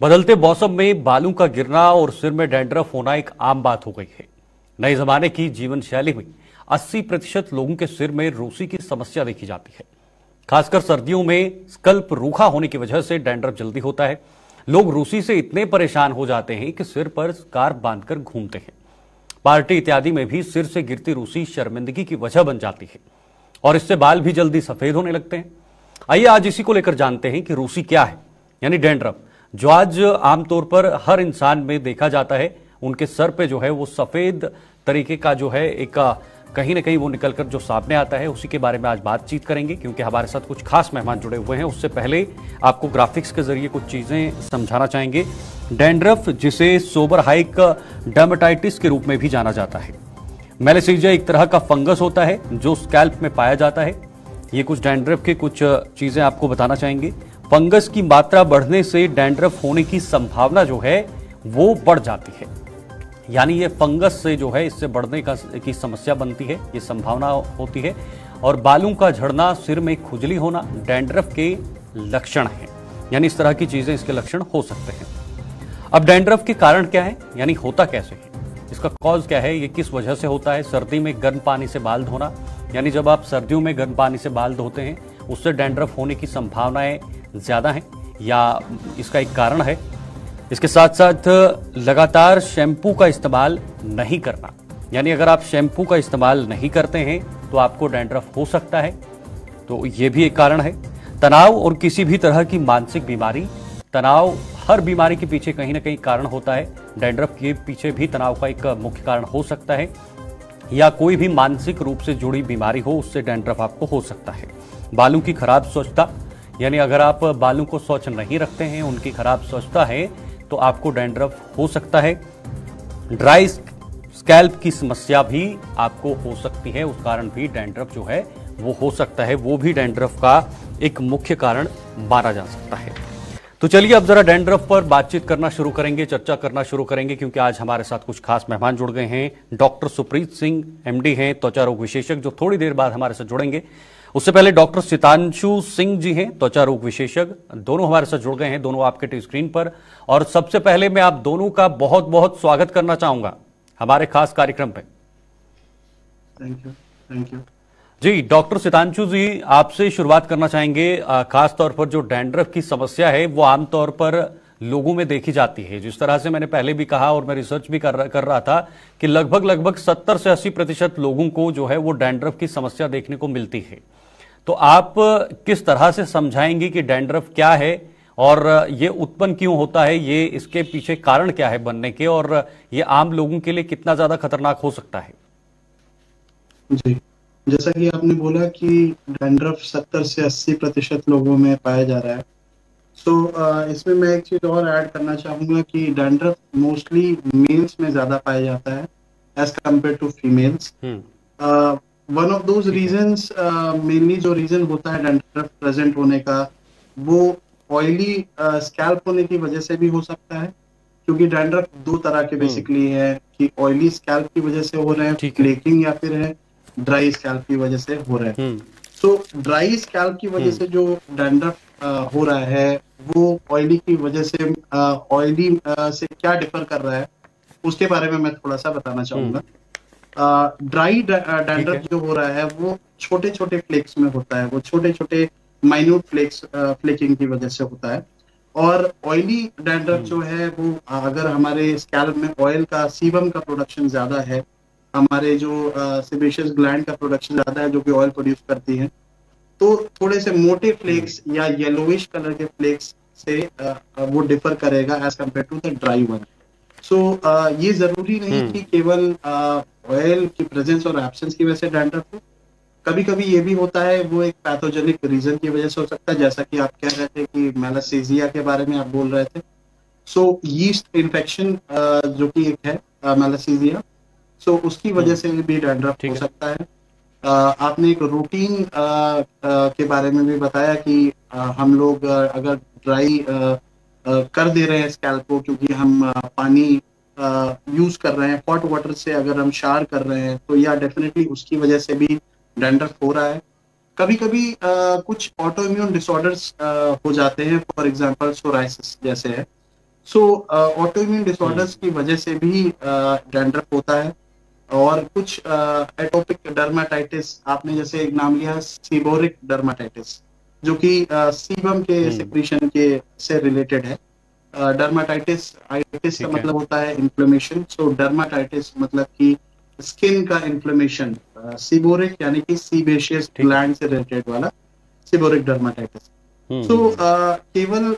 बदलते मौसम में बालों का गिरना और सिर में डैंड्रफ होना एक आम बात हो गई है। नए जमाने की जीवन शैली में 80% लोगों के सिर में रूसी की समस्या देखी जाती है। खासकर सर्दियों में स्कल्प रूखा होने की वजह से डैंड्रफ जल्दी होता है। लोग रूसी से इतने परेशान हो जाते हैं कि सिर पर स्कार्फ बांधकर घूमते हैं। पार्टी इत्यादि में भी सिर से गिरती रूसी शर्मिंदगी की वजह बन जाती है और इससे बाल भी जल्दी सफेद होने लगते हैं। आइए आज इसी को लेकर जानते हैं कि रूसी क्या है, यानी डैंड्रफ, जो आज आमतौर पर हर इंसान में देखा जाता है। उनके सर पे जो है वो सफेद तरीके का जो है एक कहीं ना कहीं वो निकलकर जो सामने आता है, उसी के बारे में आज बातचीत करेंगे, क्योंकि हमारे साथ कुछ खास मेहमान जुड़े हुए हैं। उससे पहले आपको ग्राफिक्स के जरिए कुछ चीजें समझाना चाहेंगे। डैंड्रफ, जिसे सोबरहाइक डर्मेटाइटिस के रूप में भी जाना जाता है, मैलासेजिया एक तरह का फंगस होता है जो स्कैल्प में पाया जाता है। ये कुछ डैंड्रफ के कुछ चीजें आपको बताना चाहेंगे। फंगस की मात्रा बढ़ने से डैंड्रफ होने की संभावना जो है वो बढ़ जाती है, यानी ये फंगस से जो है इससे बढ़ने की समस्या बनती है, ये संभावना होती है। और बालों का झड़ना, सिर में खुजली होना डैंड्रफ के लक्षण हैं, यानी इस तरह की चीजें इसके लक्षण हो सकते हैं। अब डैंड्रफ के कारण क्या है, यानी होता कैसे है, इसका कॉज क्या है, ये किस वजह से होता है। सर्दी में गर्म पानी से बाल धोना, यानी जब आप सर्दियों में गर्म पानी से बाल धोते हैं उससे डैंड्रफ होने की संभावनाएं ज्यादा हैं, या इसका एक कारण है। इसके साथ साथ लगातार शैम्पू का इस्तेमाल नहीं करना, यानी अगर आप शैम्पू का इस्तेमाल नहीं करते हैं तो आपको डैंड्रफ हो सकता है, तो ये भी एक कारण है। तनाव और किसी भी तरह की मानसिक बीमारी, तनाव हर बीमारी के पीछे कहीं ना कहीं कारण होता है। डैंड्रफ के पीछे भी तनाव का एक मुख्य कारण हो सकता है, या कोई भी मानसिक रूप से जुड़ी बीमारी हो, उससे डैंड्रफ आपको हो सकता है। बालों की खराब स्वच्छता, यानी अगर आप बालों को स्वच्छ नहीं रखते हैं, उनकी खराब स्वच्छता है, तो आपको डैंड्रफ हो सकता है। ड्राई स्कैल्प की समस्या भी आपको हो सकती है, उस कारण भी डैंड्रफ जो है वो हो सकता है, वो भी डैंड्रफ का एक मुख्य कारण माना जा सकता है। तो चलिए अब जरा डैंड्रफ पर बातचीत करना शुरू करेंगे, चर्चा करना शुरू करेंगे, क्योंकि आज हमारे साथ कुछ खास मेहमान जुड़ गए हैं। डॉक्टर सुप्रीत सिंह एमडी हैं, त्वचा रोग विशेषज्ञ, जो थोड़ी देर बाद हमारे साथ जुड़ेंगे। उससे पहले डॉक्टर सितांशु सिंह जी हैं, त्वचा रोग विशेषज्ञ, दोनों हमारे साथ जुड़ गए हैं, दोनों आपके स्क्रीन पर। और सबसे पहले मैं आप दोनों का बहुत बहुत स्वागत करना चाहूंगा हमारे खास कार्यक्रम पे। Thank you ji. Doctor Sitanshu ji, आपसे शुरुआत करना चाहेंगे। खास तौर पर जो डैंड्रफ की समस्या है वो आमतौर पर लोगों में देखी जाती है। जिस तरह से मैंने पहले भी कहा और मैं रिसर्च भी कर रहा था कि लगभग 70 से 80% लोगों को जो है वो डैंड्रफ की समस्या देखने को मिलती है। तो आप किस तरह से समझाएंगे कि डैंड्रफ क्या है और ये उत्पन्न क्यों होता है, ये इसके पीछे कारण क्या है बनने के, और ये आम लोगों के लिए कितना ज्यादा खतरनाक हो सकता है? जी, जैसा कि आपने बोला कि डैंड्रफ 70 से 80% लोगों में पाया जा रहा है। इसमें मैं एक चीज और ऐड करना चाहूंगा कि डैंड्रफ मोस्टली मेल्स में ज्यादा पाया जाता है as compared to females. One of those reasons, mainly जो रीजन होता है डैंड्रफ प्रेजेंट होने का, वो ऑयली स्कैल्प होने की वजह से भी हो सकता है, क्योंकि डैंड्रफ दो तरह के बेसिकली है कि ऑयली स्कैल्प की वजह से हो रहे हैं, फ्लेकिंग, या फिर है ड्राई स्कैल्प की वजह से हो रहे हैं। सो ड्राई स्कैल्प की वजह से जो डैंड्रफ हो रहा है वो ऑयली की वजह से, ऑयली से क्या डिफर कर रहा है उसके बारे में मैं थोड़ा सा बताना चाहूंगा। ड्राई डैंड्रफ जो हो रहा है वो छोटे छोटे फ्लेक्स में होता है, वो छोटे छोटे माइन्यूट फ्लेकिंग की वजह से होता है। और ऑयली डैंड्रफ जो है वो अगर हमारे स्कैल्प में ऑयल का, सीबम का प्रोडक्शन ज्यादा है, हमारे जो सेबेशियस ग्लैंड का प्रोडक्शन ज्यादा है जो कि ऑयल प्रोड्यूस करती है, तो थोड़े से मोटे फ्लेक्स या येलोइश कलर के फ्लेक्स से वो डिफर करेगा as compared to the dry one. ये जरूरी नहीं कि केवल ऑयल की प्रेजेंस और एब्सेंस की वजह से डैंड्रफ हो। कभी कभी ये भी होता है, वो एक पैथोजेनिक रीजन की वजह से हो सकता है, जैसा कि आप कह रहे थे कि मैलासेजिया के बारे में आप बोल रहे थे। यीस्ट इन्फेक्शन जो कि एक है मैलासेजिया, उसकी वजह से भी डैंड्रफ हो सकता है। आपने एक रूटीन के बारे में भी बताया कि हम लोग अगर ड्राई कर दे रहे हैं स्कैल्प को, क्योंकि हम पानी यूज कर रहे हैं, हॉट वाटर से अगर हम शावर कर रहे हैं, तो या डेफिनेटली उसकी वजह से भी डैंड्रफ हो रहा है। कभी कभी कुछ ऑटो इम्यून डिसऑर्डर्स हो जाते हैं, फॉर एग्जांपल सोराइसिस जैसे है, सो ऑटोइम्यून डिसऑर्डर्स की वजह से भी डैंड्रफ होता है। और कुछ एटोपिक डर्माटाइटिस, आपने जैसे एक नाम लिया सीबोरिक डर्माटाइटिस, जो कि सीबम के सिक्रीशन के से रिलेटेड है। डर्माटाइटिस, आइटिस का मतलब होता है इन्फ्लेमेशन, सो डर्माटाइटिस मतलब कि स्किन का इन्फ्लेमेशन। सीबोरिक यानी कि सीबेशियस ग्लैंड से रिलेटेड वाला सीबोरिक डर्माटाइटिस। सो केवल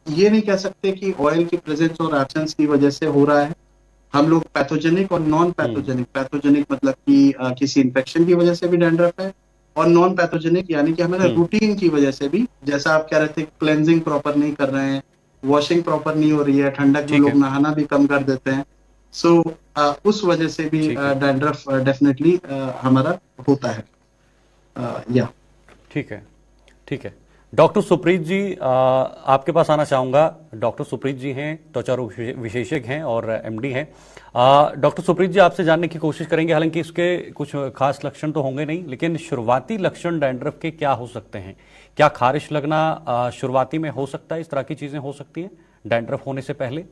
ये नहीं कह सकते कि ऑयल की प्रेजेंस और एब्सेंस की वजह से हो रहा है। हम लोग पैथोजेनिक और नॉन पैथोजेनिक, पैथोजेनिक मतलब कि किसी इन्फेक्शन की वजह से भी डैंड्रफ है, और नॉन पैथोजेनिक यानी कि हमारे रूटीन की वजह से भी, जैसा आप कह रहे थे क्लेंजिंग प्रॉपर नहीं कर रहे हैं, वॉशिंग प्रॉपर नहीं हो रही है, ठंडक में लोग नहाना भी कम कर देते हैं। सो उस वजह से भी डैंड्रफ डेफिनेटली हमारा होता है। या ठीक है, ठीक है। डॉक्टर सुप्रीत जी, आपके पास आना चाहूंगा। डॉक्टर सुप्रीत जी हैं, त्वचा रोग विशेषज्ञ हैं और एमडी हैं। डॉक्टर सुप्रीत जी, आपसे जानने की कोशिश करेंगे, हालांकि इसके कुछ खास लक्षण तो होंगे नहीं, लेकिन शुरुआती लक्षण डैंड्रफ के क्या हो सकते हैं? क्या खारिश लगना शुरुआती में हो सकता है? इस तरह की चीजें हो सकती हैं डैंड्रफ होने से पहले?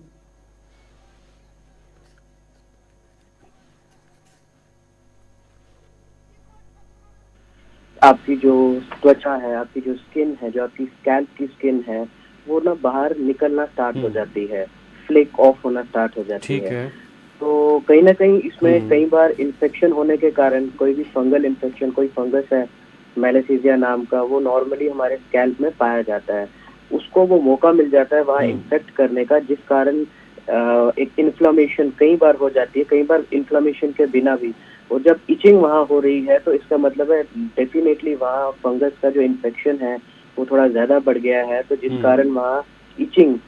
आपकी जो त्वचा है, आपकी जो स्किन है, जो आपकी स्कैल्प की स्किन है, वो ना बाहर निकलना स्टार्ट हो जाती है, फ्लेक ऑफ होना स्टार्ट हो जाती है। तो कहीं ना कहीं इसमें कई बार इन्फेक्शन होने के कारण, कोई भी फंगल इन्फेक्शन, कोई फंगस है मैलासीजिया नाम का, वो नॉर्मली हमारे स्कैल्प में पाया जाता है, उसको वो मौका मिल जाता है वहाँ इन्फेक्ट करने का, जिस कारण एक इन्फ्लामेशन कई बार हो जाती है, कई बार इन्फ्लामेशन के बिना भी। और जब इचिंग वहाँ हो रही है तो इसका मतलब है डेफिनेटली वहाँ फंगस का जो इन्फेक्शन है वो थोड़ा ज्यादा बढ़ गया है, तो जिस कारण वहाँ इचिंग,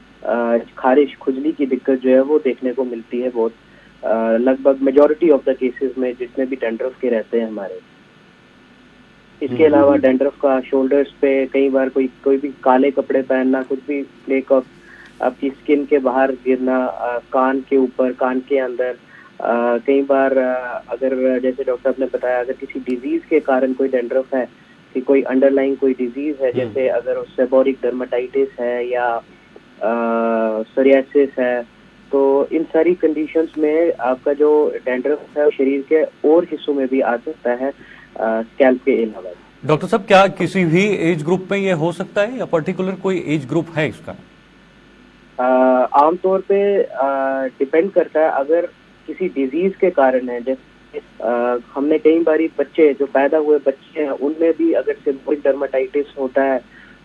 खारिश, खुजली की दिक्कत जो है वो देखने को मिलती है बहुत, लगभग मेजॉरिटी ऑफ द केसेस में जितने भी डैंड्रफ के रहते हैं हमारे। इसके अलावा डैंड्रफ का शोल्डर्स पे कई बार कोई भी काले कपड़े पहनना, कुछ भी फ्लेक ऑफ आपकी स्किन के बाहर गिरना, कान के ऊपर, कान के अंदर, कई बार अगर जैसे डॉक्टर ने बताया, अगर किसी डिजीज के कारण कोई डैंड्रफ है, कि कोई अंडरलाइंग कोई डिजीज है, जैसे अगर सेबोरिक डर्माटाइटिस है या सोरियासिस है, तो इन सारी कंडीशंस में आपका जो डैंड्रफ है शरीर के और हिस्सों में भी आ सकता है, स्कैल्प के अलावा। डॉक्टर साहब, क्या किसी भी एज ग्रुप में ये हो सकता है या पर्टिकुलर कोई एज ग्रुप है इसका? आमतौर पे डिपेंड करता है। अगर किसी डिजीज के कारण है, जैसे हमने कई बारी बच्चे जो पैदा हुए बच्चे हैं उनमें भी अगर सेबोरिक डर्माटाइटिस होता है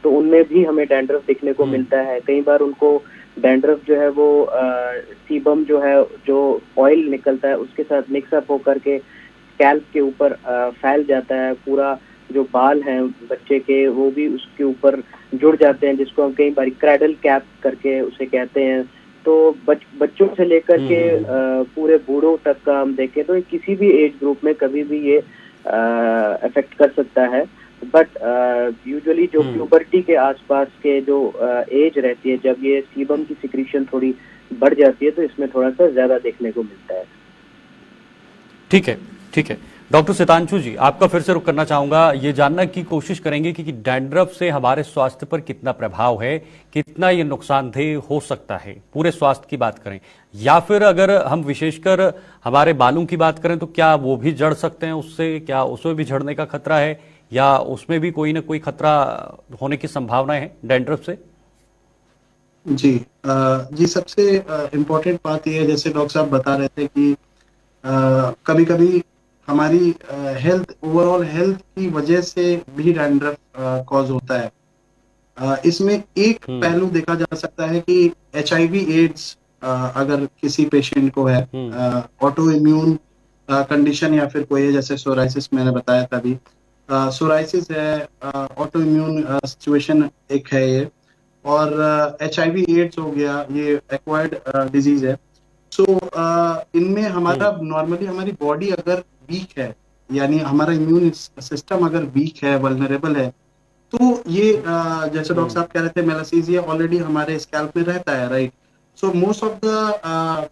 तो उनमें भी हमें डैंड्रफ देखने को मिलता है। कई बार उनको डैंड्रफ जो है वो सीबम जो है, जो ऑयल निकलता है उसके साथ मिक्सअप होकर के स्कैल्प के ऊपर फैल जाता है, पूरा जो बाल हैं बच्चे के वो भी उसके ऊपर जुड़ जाते हैं, जिसको हम कई बार क्रैडल कैप करके उसे कहते हैं। तो बच्चों से लेकर के पूरे बूढ़ों तक का हम देखें तो किसी भी एज ग्रुप में कभी भी ये अफेक्ट कर सकता है। बट यूजुअली जो प्यूबर्टी के आसपास के जो एज रहती है, जब ये सीबम की सिक्रीशन थोड़ी बढ़ जाती है तो इसमें थोड़ा सा ज्यादा देखने को मिलता है। ठीक है, ठीक है। डॉक्टर सितांशु जी, आपका फिर से रुख करना चाहूंगा। ये जानना की कोशिश करेंगे कि डैंड्रफ से हमारे स्वास्थ्य पर कितना प्रभाव है, कितना ये नुकसानदेह हो सकता है, पूरे स्वास्थ्य की बात करें, या फिर अगर हम विशेषकर हमारे बालों की बात करें तो क्या वो भी झड़ सकते हैं उससे? क्या उसमें भी झड़ने का खतरा है या उसमें भी कोई ना कोई खतरा होने की संभावना है डैंड्रफ से? जी, सबसे इम्पोर्टेंट बात यह है, जैसे डॉक्टर साहब बता रहे थे कि कभी कभी हमारी हेल्थ, ओवरऑल हेल्थ की वजह से भी डैंड्रफ कॉज होता है। इसमें एक पहलू देखा जा सकता है कि HIV एड्स अगर किसी पेशेंट को है, ऑटो इम्यून कंडीशन या फिर कोई है, जैसे सोराइसिस मैंने बताया तभी, सोराइसिस है, ऑटो इम्यून सिचुएशन एक है ये, और HIV एड्स हो गया, ये एक्वायर्ड डिजीज है। सो इनमें हमारा नॉर्मली हमारी बॉडी अगर वीक है, यानी हमारा इम्यून सिस्टम अगर वीक है, वल्नरेबल है, तो ये जैसे डॉक्टर साहब कह रहे थे, मेलासीजिया ऑलरेडी हमारे स्कैल्प में रहता है, right? So most of the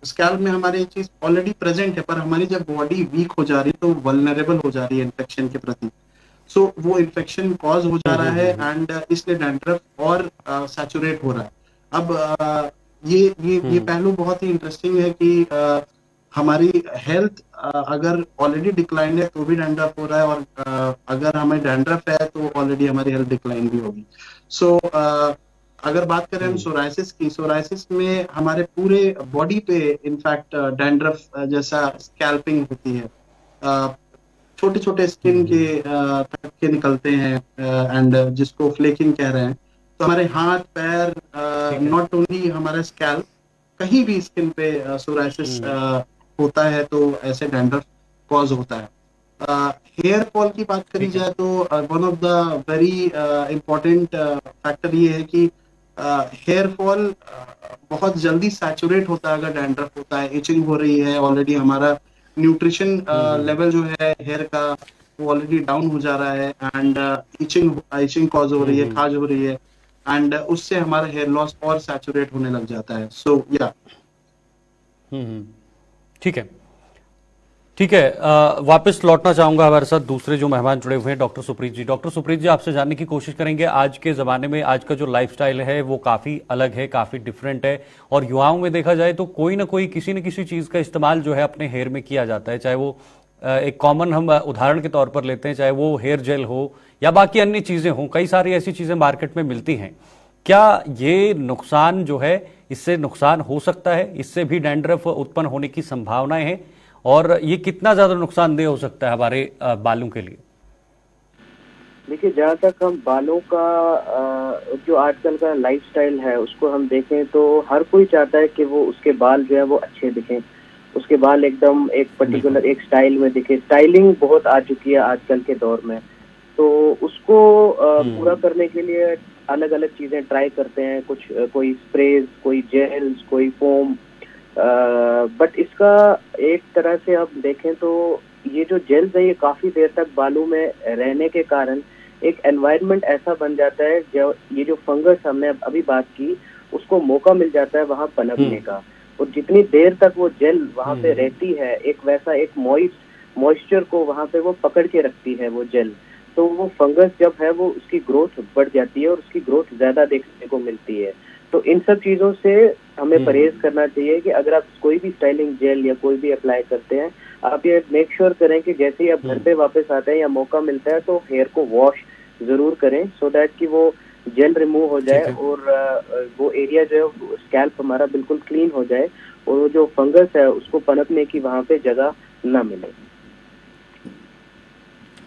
scalp में हमारी चीज ऑलरेडी प्रेजेंट है, पर हमारी जब बॉडी वीक हो जा रही है तो वल्नरेबल हो जा रही है इन्फेक्शन के प्रति। सो वो इन्फेक्शन कॉज हो जा रहा है एंड इसलिए डैंड्रफ और सैचुरेट हो रहा है। अब ये पहलू बहुत ही इंटरेस्टिंग है कि हमारी हेल्थ अगर ऑलरेडी डिक्लाइन है तो भी डैंड्रफ हो रहा है, और अगर हमें डैंड्रफ है तो ऑलरेडी हमारी हेल्थ डिक्लाइन भी होगी। सो अगर बात करें हम सोराइसिस की, सोराइसिस में हमारे पूरे बॉडी पे इनफैक्ट डैंड्रफ जैसा स्कैल्पिंग होती है, छोटे छोटे स्किन के थक्के निकलते हैं, एंड जिसको फ्लेकिंग कह रहे हैं। तो हमारे हाथ पैर, नॉट ओनली हमारा स्कैल्प, कहीं भी स्किन पे सोराइसिस होता है तो ऐसे डैंड्रफ कॉज होता है। हेयर फॉल की बात करी जाए तो one of the very important factor ये है कि हेयर फॉल बहुत जल्दी सैचुरेट होता है अगर डैंड्रफ होता है। इचिंग हो रही है, ऑलरेडी हमारा न्यूट्रिशन लेवल जो है हेयर का वो ऑलरेडी डाउन हो जा रहा है, एंड इचिंग कॉज हो रही है, खाज हो रही है, एंड उससे हमारा हेयर लॉस और सैचुरेट होने लग जाता है। सो या ठीक है। वापस लौटना चाहूंगा हमारे साथ दूसरे जो मेहमान जुड़े हुए हैं, डॉक्टर सुप्रीत जी। डॉक्टर सुप्रीत जी, आपसे जानने की कोशिश करेंगे, आज के ज़माने में आज का जो लाइफस्टाइल है वो काफ़ी अलग है, काफ़ी डिफरेंट है, और युवाओं में देखा जाए तो कोई ना कोई किसी न किसी चीज़ का इस्तेमाल जो है अपने हेयर में किया जाता है, चाहे वो एक कॉमन हम उदाहरण के तौर पर लेते हैं, चाहे वो हेयर जेल हो या बाकी अन्य चीज़ें हों, कई सारी ऐसी चीज़ें मार्केट में मिलती हैं। क्या ये नुकसान जो है, इससे नुकसान हो सकता है, इससे भी डैंड्रफ उत्पन्न होने की संभावनाएं हैं, और ये कितना ज्यादा नुकसानदेह हो सकता है हमारे बालों के लिए? देखिए, जहाँ तक हम बालों का जो आजकल का लाइफस्टाइल है उसको हम देखें तो हर कोई चाहता है कि वो उसके बाल जो है वो अच्छे दिखें, उसके बाल एकदम एक पर्टिकुलर एक स्टाइल में दिखे। स्टाइलिंग बहुत आ चुकी है आजकल के दौर में, तो उसको पूरा करने के लिए अलग अलग चीजें ट्राई करते हैं, कोई स्प्रेज, कोई जेल्स, कोई फोम। बट इसका एक तरह से आप देखें तो ये जो जेल्स है ये काफी देर तक बालों में रहने के कारण एक एनवायरनमेंट ऐसा बन जाता है, जो ये जो फंगस हमने अभी बात की उसको मौका मिल जाता है वहां पनपने का, और जितनी देर तक वो जेल वहां पे रहती है एक वैसा एक मॉइस्चर को वहां पे वो पकड़ के रखती है वो जेल, तो वो फंगस जब है वो उसकी ग्रोथ बढ़ जाती है और उसकी ग्रोथ ज्यादा देखने को मिलती है। तो इन सब चीजों से हमें परहेज करना चाहिए कि अगर आप कोई भी स्टाइलिंग जेल या कोई भी अप्लाई करते हैं, आप ये मेक श्योर करें कि जैसे ही आप घर पे वापस आते हैं या मौका मिलता है तो हेयर को वॉश जरूर करें, सो दैट कि वो जेल रिमूव हो जाए और वो एरिया जो है स्कैल्प हमारा बिल्कुल क्लीन हो जाए, और वो जो फंगस है उसको पनपने की वहां पे जगह ना मिले।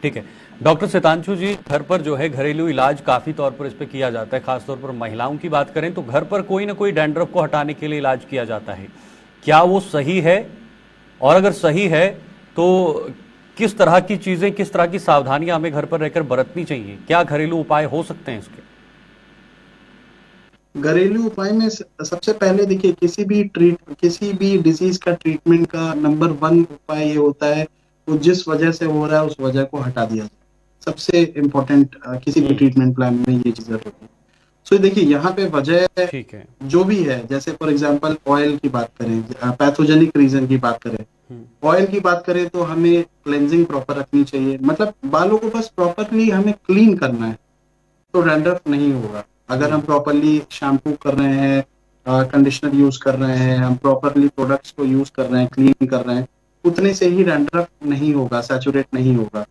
ठीक है डॉक्टर सितांशु जी, घर पर जो है घरेलू इलाज काफी तौर पर इस पे किया जाता है, खासतौर पर महिलाओं की बात करें तो घर पर कोई ना कोई डैंड्रफ को हटाने के लिए इलाज किया जाता है, क्या वो सही है? और अगर सही है तो किस तरह की चीजें, किस तरह की सावधानियां हमें घर पर रहकर बरतनी चाहिए? क्या घरेलू उपाय हो सकते हैं इसके? घरेलू उपाय में सबसे पहले देखिए, किसी भी डिजीज का ट्रीटमेंट का नंबर 1 उपाय ये होता है वो जिस वजह से हो रहा है उस वजह को हटा दिया जाए। सबसे इम्पोर्टेंट किसी भी ट्रीटमेंट प्लान में ये चीजें होती है। सो देखिए, यहाँ पे वजह जो भी है, जैसे फॉर एग्जांपल ऑयल की बात करें, पैथोजेनिक रीजन की बात करें, ऑयल की बात करें तो हमें क्लेंजिंग प्रॉपर रखनी चाहिए, मतलब बालों को बस प्रॉपरली हमें क्लीन करना है तो डैंड्रफ नहीं होगा। अगर हम प्रॉपरली शैम्पू कर रहे हैं, कंडीशनर यूज कर रहे हैं, हम प्रॉपरली प्रोडक्ट्स को यूज कर रहे हैं, क्लीन कर रहे हैं, उतने से ही डैंड्रफ नहीं होगा, सैचुरेट नहीं होगा।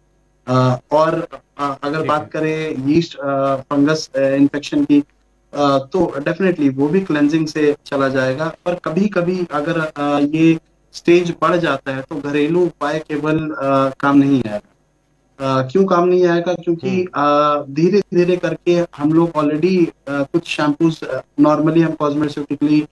और अगर बात करें यीस्ट फंगस इन्फेक्शन की, तो डेफिनेटली वो भी क्लेंजिंग से चला जाएगा। पर कभी कभी अगर ये स्टेज बढ़ जाता है तो घरेलू उपाय केवल काम नहीं आएगा। क्यों काम नहीं आएगा? क्योंकि धीरे धीरे करके हम लोग ऑलरेडी कुछ शैम्पूज नॉर्मली हम कॉस्मेटिकली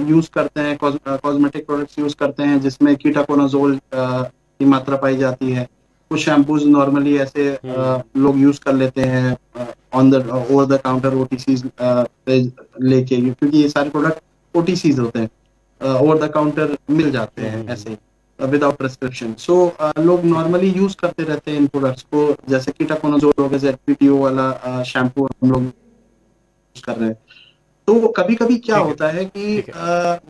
यूज करते हैं, कॉस्मेटिक प्रोडक्ट्स यूज करते हैं जिसमें कीटाकोनाजोल की मात्रा पाई जाती है। कुछ शैम्पूज नॉर्मली ऐसे लोग यूज कर लेते हैं on the over the counter OTCs लेके, क्योंकि ये सारे प्रोडक्ट ओटीसीज होते हैं, ओवर द काउंटर मिल जाते हैं ऐसे विदाउट प्रिस्क्रिप्शन। सो लोग नॉर्मली यूज करते रहते हैं इन प्रोडक्ट्स को, जैसे कीटाकोनाजोल हो गया, ZPTO वाला शैम्पू हम लोग यूज कर रहे हैं। तो कभी कभी क्या होता है कि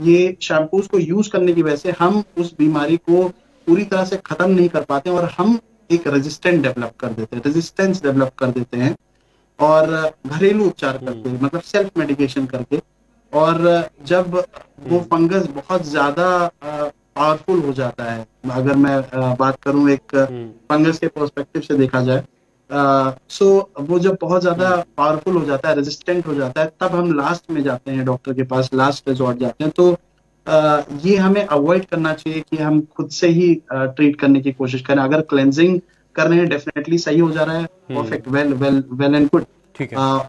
ये शैम्पूज को यूज करने की वजह से हम उस बीमारी को पूरी तरह से खत्म नहीं कर पाते और हम एक रेजिस्टेंस डेवलप कर देते हैं और घरेलू उपचार करके, मतलब सेल्फ मेडिकेशन करके। और जब वो फंगस बहुत ज्यादा पावरफुल हो जाता है, अगर मैं बात करूं एक फंगस के पर्सपेक्टिव से देखा जाए, सो वो जब बहुत ज्यादा पावरफुल हो जाता है, रेजिस्टेंट हो जाता है, तब हम लास्ट में जाते हैं डॉक्टर के पास, लास्ट रिजॉर्ट जाते हैं। तो ये हमें अवॉइड करना चाहिए कि हम खुद से ही ट्रीट करने की कोशिश करें। अगर क्लेंजिंग कर रहे हैं, डेफिनेटली सही हो जा रहा है, perfect, well well well and good.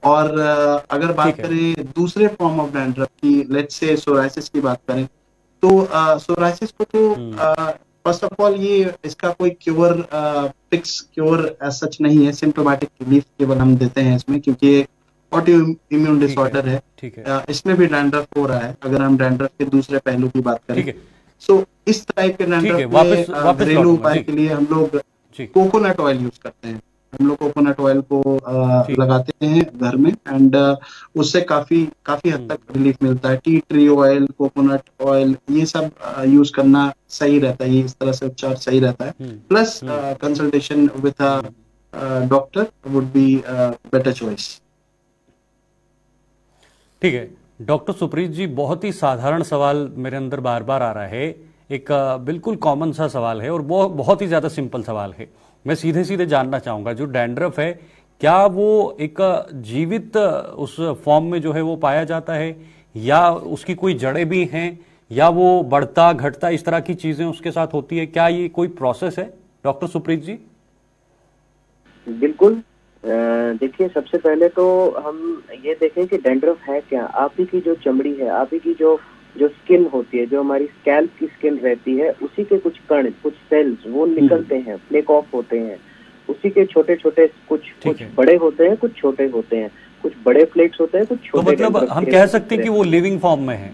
और अगर बात करें दूसरे फॉर्म ऑफ डैंड्रफ की, लेट्स से सोराइसिस की बात करें, तो सोराइसिस को तो फर्स्ट ऑफ ऑल ये इसका कोई क्योर, फिक्स क्योर सच नहीं है, सिम्टोमेटिक रिलीफ केवल हम देते हैं इसमें, क्योंकि ऑटो इम्यून डिसऑर्डर है। इसमें भी डैंड्रफ हो रहा है, अगर हम डैंड्रफ के दूसरे पहलू की बात करें। सो इस टाइप के डैंड्रफ में घरेलू उपाय के लिए हम लोग कोकोनट ऑयल यूज करते हैं। हम लोग कोकोनट ऑयल को लगाते हैं घर में, एंड उससे काफी हद तक रिलीफ मिलता है। Tea tree oil, coconut oil, ये सब यूज करना सही रहता है, ये इस तरह से उपचार सही रहता है। Plus consultation with a doctor would be better choice. ठीक है डॉक्टर सुप्रीत जी, बहुत ही साधारण सवाल मेरे अंदर बार बार आ रहा है, एक बिल्कुल कॉमन सा सवाल है और वो बहुत ही ज्यादा सिंपल सवाल है। मैं सीधे सीधे जानना चाहूंगा, जो डैंड्रफ है क्या वो एक जीवित उस फॉर्म में जो है वो पाया जाता है, या उसकी कोई जड़ें भी हैं, या वो बढ़ता घटता इस तरह की चीजें उसके साथ होती है? क्या ये कोई प्रोसेस है डॉक्टर सुप्रीत जी? बिल्कुल। देखिए, सबसे पहले तो हम ये देखें कि डैंड्रफ है क्या। आप ही की जो चमड़ी है, आप ही की जो स्किन होती है, जो हमारी स्कैल्प की स्किन रहती है, उसी के कुछ कण, कुछ सेल्स वो निकलते हैं, फ्लेक ऑफ होते हैं। उसी के छोटे छोटे कुछ बड़े होते हैं, कुछ छोटे होते हैं, कुछ बड़े फ्लेक्स होते हैं, कुछ छोटे। तो मतलब हम कह सकते हैं कि वो लिविंग फॉर्म में है?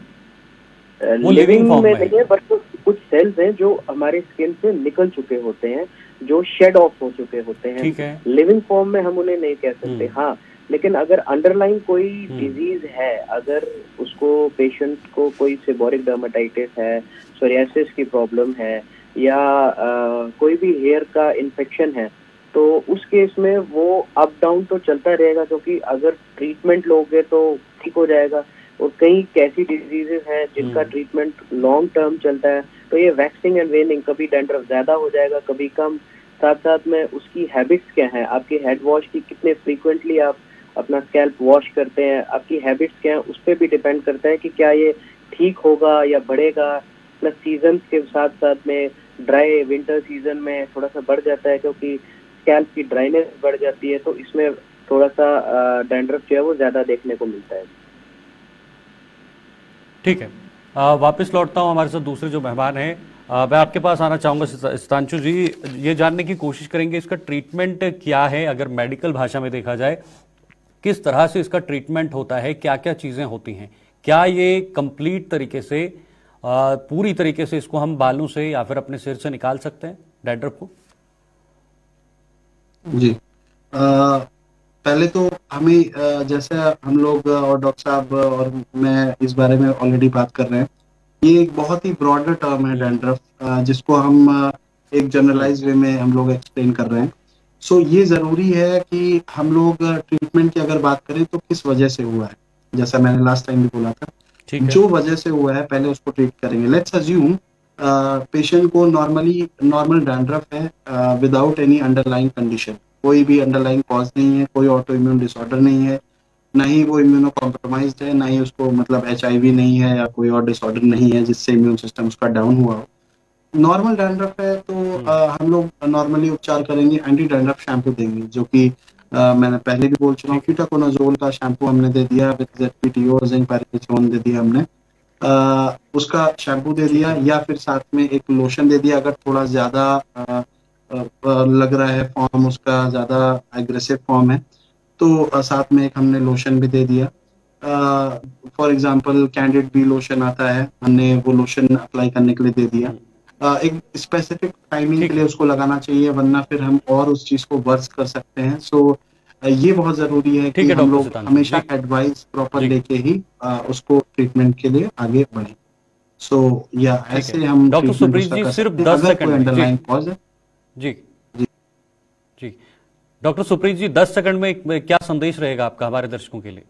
वो लिविंग में नहीं है, बट कुछ सेल्स हैं जो हमारे स्किन से निकल चुके होते हैं, जो शेड ऑफ हो चुके होते हैं। लिविंग फॉर्म में हम उन्हें नहीं कह सकते। हाँ, लेकिन अगर अंडरलाइन कोई डिजीज है, अगर उसको पेशेंट को कोई सेबोरिक डर्मेटाइटिस है, सोरियासिस की प्रॉब्लम है, या कोई भी हेयर का इन्फेक्शन है, तो उस केस में वो अप डाउन तो चलता रहेगा, क्योंकि अगर ट्रीटमेंट लोगे तो ठीक हो जाएगा। और कई ऐसी डिजीजेस हैं जिनका ट्रीटमेंट लॉन्ग टर्म चलता है, तो ये वैक्सिंग एंड वेनिंग, कभी डैंड्रफ ज्यादा हो जाएगा, कभी कम। साथ साथ में उसकी हैबिट्स क्या है, आपके हेड वॉश की कितने फ्रीक्वेंटली आप अपना स्कैल्प वॉश करते हैं, आपकी हैबिट्स क्या है, उस पर भी डिपेंड करता है कि क्या ये ठीक होगा या बढ़ेगा। प्लस सीजन के साथ साथ में ड्राई विंटर सीजन में थोड़ा सा बढ़ जाता है, क्योंकि स्कैल्प की ड्राइनेस बढ़ जाती है, तो इसमें थोड़ा सा डैंड्रफ जो है वो ज्यादा देखने को मिलता है। ठीक है, वापस लौटता हूं। हमारे साथ दूसरे जो मेहमान हैं, मैं आपके पास आना चाहूंगा सितांशु जी। ये जानने की कोशिश करेंगे इसका ट्रीटमेंट क्या है, अगर मेडिकल भाषा में देखा जाए किस तरह से इसका ट्रीटमेंट होता है, क्या क्या चीजें होती हैं? क्या ये कंप्लीट तरीके से, पूरी तरीके से इसको हम बालों से या फिर अपने सिर से निकाल सकते हैं डैंड्रफ को? जी, पहले तो हमें जैसे हम लोग और डॉक्टर साहब और मैं इस बारे में ऑलरेडी बात कर रहे हैं, ये एक बहुत ही ब्रॉडर टर्म है डैंड्रफ, जिसको हम एक जनरलाइज वे में हम लोग एक्सप्लेन कर रहे हैं। सो ये जरूरी है कि हम लोग ट्रीटमेंट की अगर बात करें तो किस वजह से हुआ है, जैसा मैंने लास्ट टाइम भी बोला था, जो वजह से हुआ है पहले उसको ट्रीट करेंगे। लेट्स अज्यूम पेशेंट को नॉर्मल डैंड्रफ है विदाउट एनी अंडरलाइंग कंडीशन, कोई भी अंडरलाइंग कॉज नहीं है, कोई ऑटो इम्यून डिसऑर्डर नहीं है, ना ही वो इम्यूनो कॉम्प्रोमाइज्ड है, ना ही उसको मतलब HIV नहीं है या कोई और डिसऑर्डर नहीं है जिससे इम्यून सिस्टम उसका डाउन हुआ हो। नॉर्मल डैंड्रफ है तो हम लोग नॉर्मली उपचार करेंगे, एंटी डैंड्रफ शैम्पू देंगे, जो कि मैंने पहले भी बोल चुका हूँ। कीटाकोनाजोल का शैम्पू हमने दे दिया, विद ZPTO जिंक पैराथेचोन दे दिया हमने, उसका शैम्पू दे दिया, या फिर साथ में एक लोशन दे दिया। अगर थोड़ा ज्यादा लग रहा है फॉर्म उसका ज्यादा एग्रेसिव फॉर्म है, तो साथ में एक हमने लोशन भी दे दिया। For example Candid B lotion आता है, हमने वो लोशन अप्लाई करने के लिए दे दिया। एक स्पेसिफिक टाइमिंग के लिए उसको लगाना चाहिए, वरना फिर हम और उस चीज को वर्स कर सकते हैं। सो ये बहुत जरूरी है कि हम लोग हमेशा एडवाइस प्रॉपर लेके ही उसको ट्रीटमेंट के लिए आगे बढ़े। सो या ऐसे हम डॉक्टर सुप्रीत जी सिर्फ 10 सेकंड अंडरलाइन कॉज है। जी जी जी डॉक्टर सुप्रीत जी 10 सेकंड में क्या संदेश रहेगा आपका हमारे दर्शकों के लिए?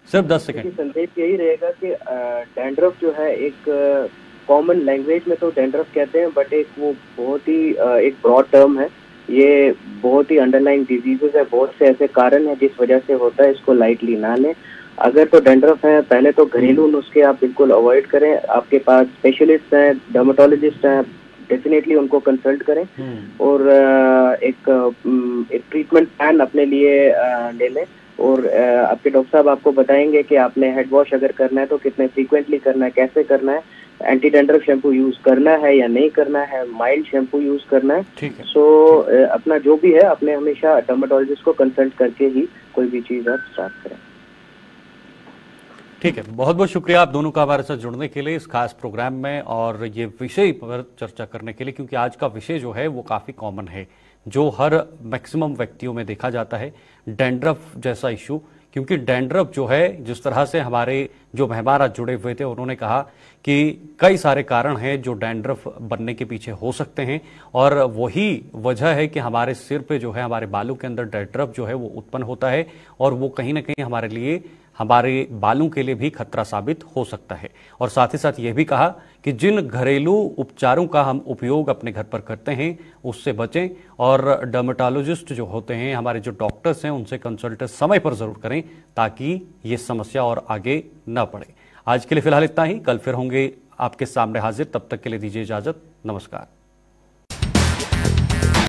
सिर्फ 10 सेकंड। संदेश यही रहेगा कि डैंड्रफ जो है एक कॉमन लैंग्वेज में तो डैंड्रफ कहते हैं, बट एक वो बहुत ही एक ब्रॉड टर्म है। ये बहुत ही अंडरलाइंग डिजीजेस है, बहुत से ऐसे कारण है जिस वजह से होता है, इसको लाइटली ना लें। अगर तो डैंड्रफ है, पहले तो घरेलू नुस्खे आप बिल्कुल अवॉइड करें। आपके पास स्पेशलिस्ट हैं, डर्मेटोलॉजिस्ट हैं, डेफिनेटली उनको कंसल्ट करें और एक ट्रीटमेंट प्लान अपने लिए ले लें। और आपके डॉक्टर साहब आपको बताएंगे कि आपने हेड वॉश अगर करना है तो कितने फ्रीक्वेंटली करना है, कैसे करना है, एंटी डैंड्रफ शैम्पू यूज करना है या नहीं करना है, माइल्ड शैम्पू यूज करना है। ठीक है। सो अपना जो भी है अपने हमेशा डर्मेटोलॉजिस्ट को कंसल्ट करके ही कोई भी चीज आप स्टार्ट करें। ठीक है, बहुत बहुत शुक्रिया आप दोनों का हमारे साथ जुड़ने के लिए इस खास प्रोग्राम में और ये विषय पर चर्चा करने के लिए, क्योंकि आज का विषय जो है वो काफी कॉमन है, जो हर मैक्सिमम व्यक्तियों में देखा जाता है, डैंड्रफ जैसा इशू। क्योंकि डैंड्रफ जो है, जिस तरह से हमारे जो मेहमान आज जुड़े हुए थे उन्होंने कहा कि कई सारे कारण हैं जो डैंड्रफ बनने के पीछे हो सकते हैं, और वही वजह है कि हमारे सिर पे जो है, हमारे बालों के अंदर डैंड्रफ जो है वो उत्पन्न होता है, और वो कहीं ना कहीं हमारे लिए, हमारे बालों के लिए भी खतरा साबित हो सकता है। और साथ ही साथ ये भी कहा कि जिन घरेलू उपचारों का हम उपयोग अपने घर पर करते हैं उससे बचें, और डर्मेटोलॉजिस्ट जो होते हैं, हमारे जो डॉक्टर्स हैं, उनसे कंसल्ट समय पर जरूर करें ताकि ये समस्या और आगे न बढ़े। आज के लिए फिलहाल इतना ही, कल फिर होंगे आपके सामने हाजिर, तब तक के लिए दीजिए इजाजत, नमस्कार।